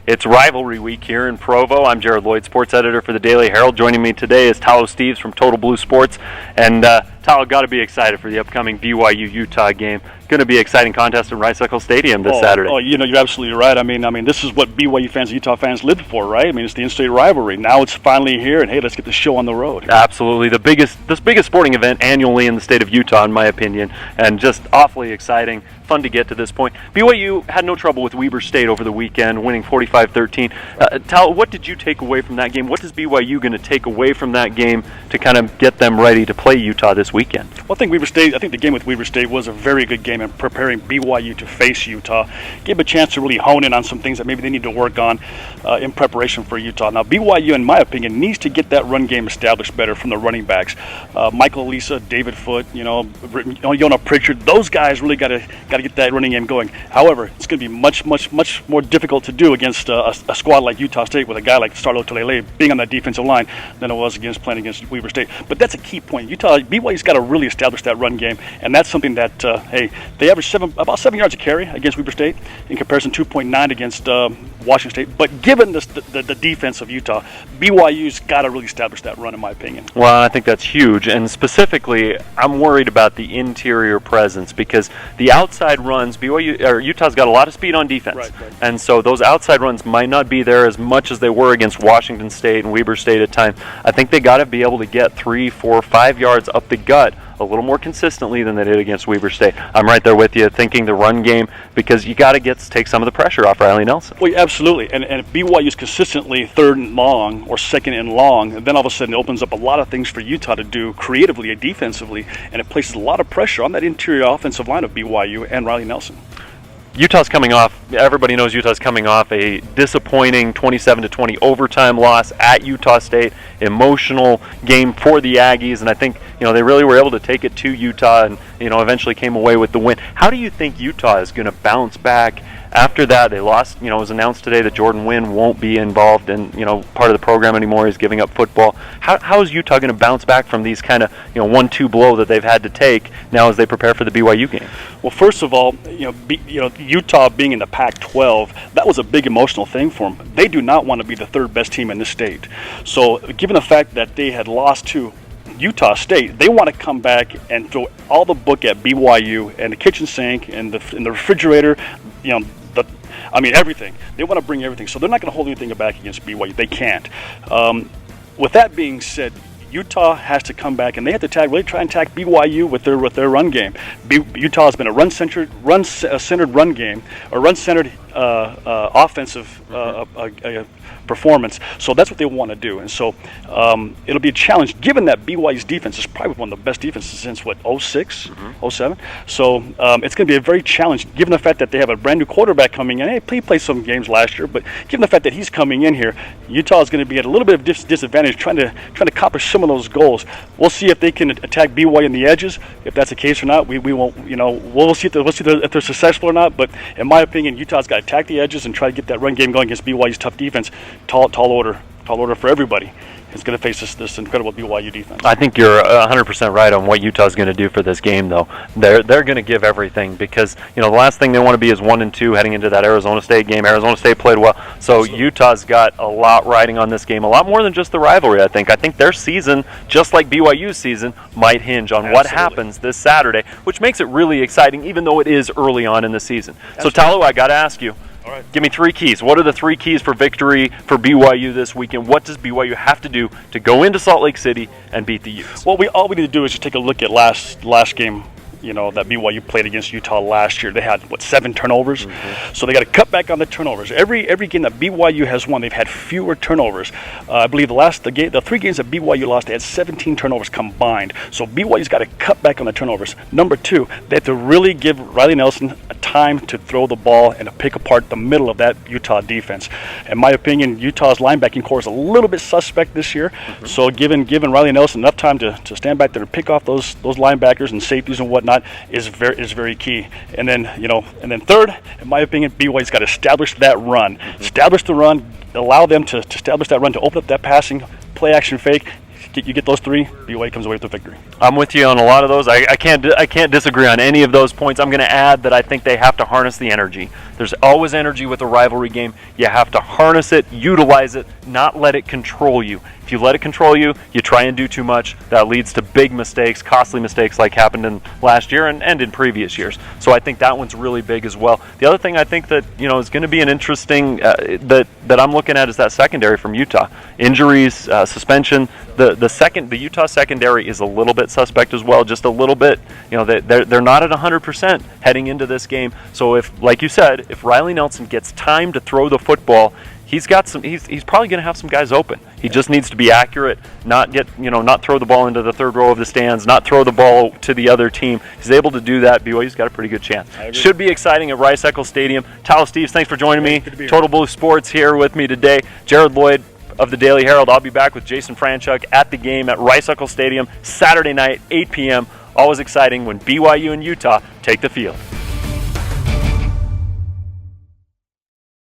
It's rivalry week here in Provo. I'm Jared Lloyd, sports editor for the Daily Herald. Joining me today is Talo Steves from Total Blue Sports. And Talo, got to be excited for the upcoming BYU-Utah game. Going to be an exciting contest in Rice-Eccles Stadium this Saturday. You're absolutely right. I mean, this is what BYU fans and Utah fans lived for, right? I mean, it's the in-state rivalry. Now it's finally here, and hey, let's get the show on the road. Absolutely, the biggest sporting event annually in the state of Utah, in my opinion, and just awfully exciting. Fun to get to this point. BYU had no trouble with Weber State over the weekend, winning 45-13. Tal, what did you take away from that game? What is BYU going to take away from that game to kind of get them ready to play Utah this weekend? Well, I think the game with Weber State was a very good game in preparing BYU to face Utah. Gave them a chance to really hone in on some things that maybe they need to work on in preparation for Utah. Now, BYU, in my opinion, needs to get that run game established better from the running backs. Michael Lisa, David Foote, Yona Pritchard, those guys really got to get that running game going. However, it's going to be much more difficult to do against a squad like Utah State with a guy like Starlo Tulele being on that defensive line than it was playing against Weber State. But that's a key point. BYU's got to really establish that run game, and that's something that they averaged about 7 yards a carry against Weber State in comparison to 2.9 against Washington State. But given the defense of Utah, BYU's got to really establish that run, in my opinion. Well, I think that's huge, and specifically, I'm worried about the interior presence because the outside runs, Utah's got a lot of speed on defense, right. And so those outside runs might not be there as much as they were against Washington State and Weber State at times. I think they got to be able to get 3, 4, 5 yards up the gut a little more consistently than they did against Weber State. I'm right there with you, thinking the run game, because you got to take some of the pressure off Riley Nelson. Well, absolutely. And if BYU is consistently third and long or second and long, then all of a sudden it opens up a lot of things for Utah to do creatively and defensively, and it places a lot of pressure on that interior offensive line of BYU and Riley Nelson. Everybody knows Utah's coming off a disappointing 27-20 overtime loss at Utah State. Emotional game for the Aggies, and I think they really were able to take it to Utah and eventually came away with the win. How do you think Utah is going to bounce back after that? They lost. It was announced today that Jordan Wynn won't be involved in part of the program anymore. He's giving up football. How is Utah going to bounce back from these kind of 1-2 blow that they've had to take now as they prepare for the BYU game? Well, first of all, Utah being in the Pac-12, that was a big emotional thing for them. They do not want to be the third best team in this state. So, given the fact that they had lost to Utah State, they want to come back and throw all the book at BYU and the kitchen sink and the refrigerator, everything. They want to bring everything. So they're not going to hold anything back against BYU. They can't. With that being said, Utah has to come back and they have to try and attack BYU with their run game. Utah has been a run-centered run game, a run-centered offensive performance. So that's what they want to do. And so it'll be a challenge, given that BYU's defense is probably one of the best defenses since, 06, 07? So it's going to be a very challenge, given the fact that they have a brand new quarterback coming in. Hey, he played some games last year, but given the fact that he's coming in here, Utah is going to be at a little bit of disadvantage trying to accomplish some of those goals. We'll see if they can attack BYU in the edges. If that's the case or not, we won't. We'll see if they're successful or not. But in my opinion, Utah's got to attack the edges and try to get that run game going against BYU's tough defense. Tall order for everybody. Is going to face this incredible BYU defense. I think you're 100% right on what Utah's going to do for this game, though. They're going to give everything because the last thing they want to be is 1-2 heading into that Arizona State game. Arizona State played well, so Utah's got a lot riding on this game, a lot more than just the rivalry. I think their season, just like BYU's season, might hinge on what happens this Saturday, which makes it really exciting, even though it is early on in the season. So, Talo, I got to ask you. All right. Give me 3 keys. What are the 3 keys for victory for BYU this weekend? What does BYU have to do to go into Salt Lake City and beat the Utes? Well, all we need to do is just take a look at last game. That BYU played against Utah last year. They had 7 turnovers, so they got to cut back on the turnovers. Every game that BYU has won, they've had fewer turnovers. I believe the 3 games that BYU lost, they had 17 turnovers combined. So BYU's got to cut back on the turnovers. Number 2, they have to really give Riley Nelson a time to throw the ball and to pick apart the middle of that Utah defense. In my opinion, Utah's linebacking core is a little bit suspect this year. So giving Riley Nelson enough time to stand back there and pick off those linebackers and safeties and whatnot is very key. And then third, in my opinion, BYU's got to establish that run. Establish the run, allow them to establish that run, to open up that passing play action fake. you get those three, BYU comes away with the victory. I'm with you on a lot of those. I can't disagree on any of those points. I'm going to add that I think they have to harness the energy. There's always energy with a rivalry game. You have to harness it, utilize it, not let it control you. If you let it control you, you try and do too much. That leads to big mistakes, costly mistakes like happened in last year and in previous years. So I think that one's really big as well. The other thing I think that is going to be an interesting that I'm looking at is that secondary from Utah. Injuries, suspension. The Utah secondary is a little bit suspect as well, just a little bit. They're not at 100% heading into this game. So if, like you said, if Riley Nelson gets time to throw the football, he's probably going to have some guys open. He just needs to be accurate, not throw the ball into the third row of the stands, not throw the ball to the other team. He's able to do that. BYU's got a pretty good chance. Should be exciting at Rice-Eccles Stadium. Talo Steves, thanks for joining me. Total Blue Sports here with me today. Jared Lloyd of the Daily Herald. I'll be back with Jason Franchuk at the game at Rice-Eccles Stadium Saturday night, 8 p.m. Always exciting when BYU and Utah take the field.